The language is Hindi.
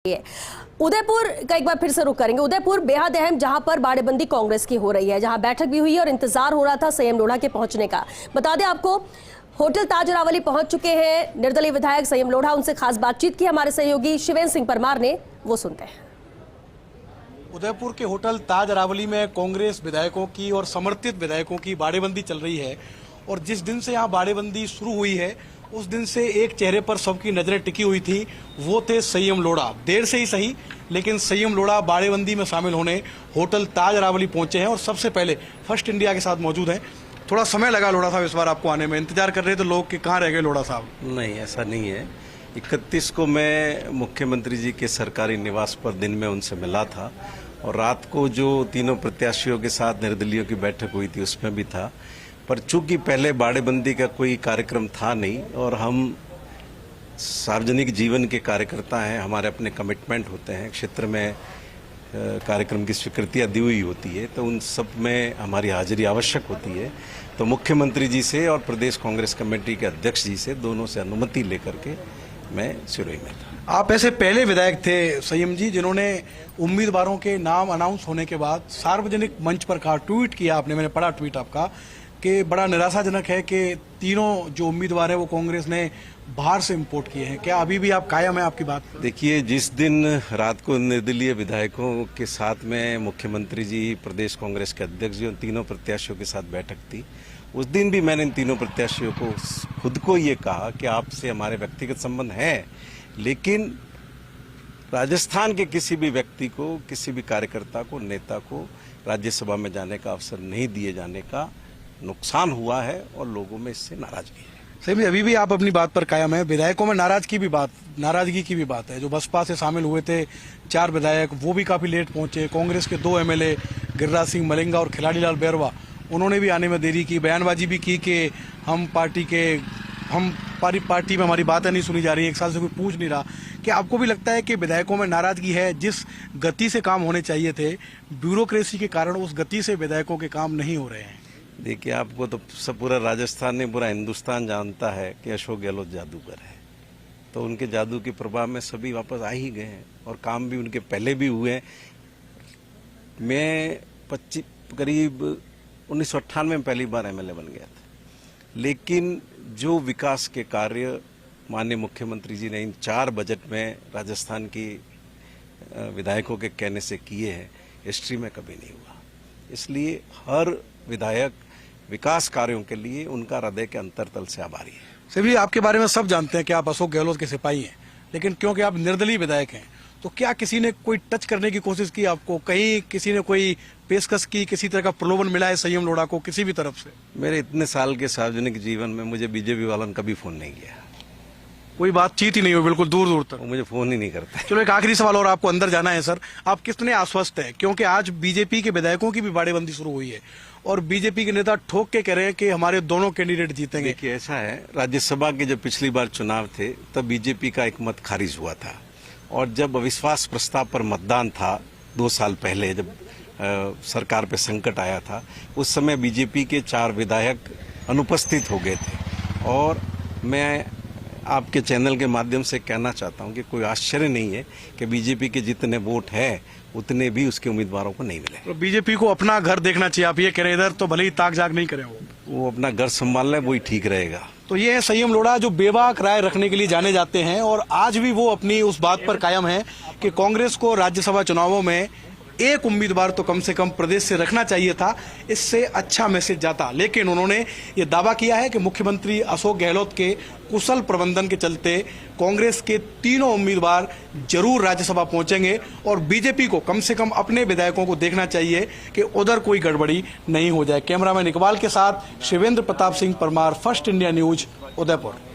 है। उदयपुर का एक बार फिर से रुख करेंगे। उदयपुर बेहद अहम, जहां पर बाड़ेबंदी कांग्रेस की हो रही है, जहां बैठक भी हुई है और इंतजार हो रहा था संयम लोढ़ा के पहुंचने का। बता दें आपको, होटल ताज रावली पहुंच चुके हैं निर्दलीय विधायक संयम लोढ़ा। उनसे खास बातचीत की हमारे सहयोगी शिवेंद्र सिंह परमार ने, वो सुनते हैं। उदयपुर के होटल ताज रावली में कांग्रेस विधायकों की और समर्थित विधायकों की बाड़ेबंदी चल रही है और जिस दिन से यहाँ बाड़ेबंदी शुरू हुई है उस दिन से एक चेहरे पर सबकी नजरें टिकी हुई थी, वो थे संयम लोढ़ा। देर से ही सही, लेकिन संयम लोढ़ा बाड़ेबंदी में शामिल होने होटल ताज रावली पहुंचे हैं और सबसे पहले फर्स्ट इंडिया के साथ मौजूद हैं। थोड़ा समय लगा लोढ़ा साहब इस बार आपको आने में, इंतजार कर रहे थे लोग कि कहाँ रह गए लोढ़ा साहब? नहीं, ऐसा नहीं है। 31 को मैं मुख्यमंत्री जी के सरकारी निवास पर दिन में उनसे मिला था और रात को जो तीनों प्रत्याशियों के साथ निर्दलीयों की बैठक हुई थी उसमें भी था। पर चूंकि पहले बाड़ेबंदी का कोई कार्यक्रम था नहीं और हम सार्वजनिक जीवन के कार्यकर्ता हैं, हमारे अपने कमिटमेंट होते हैं, क्षेत्र में कार्यक्रम की स्वीकृतियां दी हुई होती है, तो उन सब में हमारी हाजिरी आवश्यक होती है। तो मुख्यमंत्री जी से और प्रदेश कांग्रेस कमेटी के अध्यक्ष जी से, दोनों से अनुमति लेकर के मैं सिरोही में था। आप ऐसे पहले विधायक थे संयम जी जिन्होंने उम्मीदवारों के नाम अनाउंस होने के बाद सार्वजनिक मंच पर कहा, ट्वीट किया आपने, मैंने पढ़ा ट्वीट आपका, कि बड़ा निराशाजनक है कि तीनों जो उम्मीदवार हैं वो कांग्रेस ने बाहर से इंपोर्ट किए हैं। क्या अभी भी आप कायम है आपकी बात? देखिए, जिस दिन रात को निर्दलीय विधायकों के साथ में मुख्यमंत्री जी, प्रदेश कांग्रेस के अध्यक्ष जी और तीनों प्रत्याशियों के साथ बैठक थी, उस दिन भी मैंने इन तीनों प्रत्याशियों को खुद को ये कहा कि आपसे हमारे व्यक्तिगत संबंध हैं, लेकिन राजस्थान के किसी भी व्यक्ति को, किसी भी कार्यकर्ता को, नेता को राज्यसभा में जाने का अवसर नहीं दिए जाने का नुकसान हुआ है और लोगों में इससे नाराजगी है। सही में अभी भी आप अपनी बात पर कायम है? विधायकों में नाराजगी की भी बात है। जो बसपा से शामिल हुए थे 4 विधायक, वो भी काफी लेट पहुंचे। कांग्रेस के 2 एमएलए गिरिराज सिंह मलिंगा और खिलाड़ी लाल बैरवा, उन्होंने भी आने में देरी की, बयानबाजी भी की कि पार्टी में हमारी बातें नहीं सुनी जा रही, 1 साल से कोई पूछ नहीं रहा। क्या आपको भी लगता है कि विधायकों में नाराजगी है? जिस गति से काम होने चाहिए थे, ब्यूरोक्रेसी के कारण उस गति से विधायकों के काम नहीं हो रहे हैं। देखिए, आपको तो सब पूरा राजस्थान नहीं, पूरा हिंदुस्तान जानता है कि अशोक गहलोत जादूगर है, तो उनके जादू के प्रभाव में सभी वापस आ ही गए हैं और काम भी उनके पहले भी हुए हैं। मैं करीब 1998 में पहली बार एमएलए बन गया था, लेकिन जो विकास के कार्य माननीय मुख्यमंत्री जी ने इन 4 बजट में राजस्थान की विधायकों के कहने से किए हैं, हिस्ट्री में कभी नहीं हुआ। इसलिए हर विधायक विकास कार्यों के लिए उनका हृदय के अंतरतल से आभारी है। सभी आपके बारे में सब जानते हैं कि आप अशोक गहलोत के सिपाही हैं, लेकिन क्योंकि आप निर्दलीय विधायक हैं, तो क्या किसी ने कोई टच करने की कोशिश की आपको? कहीं किसी ने कोई पेशकश की, किसी तरह का प्रलोभन मिला है संयम लोढ़ा को किसी भी तरफ से? मेरे इतने साल के सार्वजनिक जीवन में मुझे बीजेपी वालों ने कभी फोन नहीं किया, कोई बातचीत ही नहीं हो, बिल्कुल दूर दूर तक। वो मुझे फोन ही नहीं करता। चलो एक आखिरी सवाल और, आपको अंदर जाना है सर। आप कितने आश्वस्त हैं? क्योंकि आज बीजेपी के विधायकों की भी बाड़ेबंदी शुरू हुई है और बीजेपी के नेता ठोक के कह रहे हैं कि हमारे दोनों कैंडिडेट जीतेंगे। देखिए, ऐसा है, राज्यसभा के जब पिछली बार चुनाव थे तब बीजेपी का एक मत खारिज हुआ था और जब अविश्वास प्रस्ताव पर मतदान था 2 साल पहले, जब सरकार पे संकट आया था, उस समय बीजेपी के 4 विधायक अनुपस्थित हो गए थे। और मैं आपके चैनल के माध्यम से कहना चाहता हूं कि कोई आश्चर्य नहीं है कि बीजेपी के जितने वोट हैं उतने भी उसके उम्मीदवारों को नहीं मिले। तो बीजेपी को अपना घर देखना चाहिए, आप ये कह रहे हैं। इधर तो भले ही ताक झाक नहीं करें, वो अपना घर संभाल लें, वही ठीक रहेगा। तो ये है संयम लोढ़ा, जो बेबाक राय रखने के लिए जाने जाते हैं और आज भी वो अपनी उस बात पर कायम है कि कांग्रेस को राज्यसभा चुनावों में एक उम्मीदवार तो कम से कम प्रदेश से रखना चाहिए था, इससे अच्छा मैसेज जाता। लेकिन उन्होंने ये दावा किया है कि मुख्यमंत्री अशोक गहलोत के कुशल प्रबंधन के चलते कांग्रेस के तीनों उम्मीदवार जरूर राज्यसभा पहुंचेंगे और बीजेपी को कम से कम अपने विधायकों को देखना चाहिए कि उधर कोई गड़बड़ी नहीं हो जाए। कैमरामैन इकबाल के साथ Shivendra Pratap Singh Parmar, first India news, Udaipur.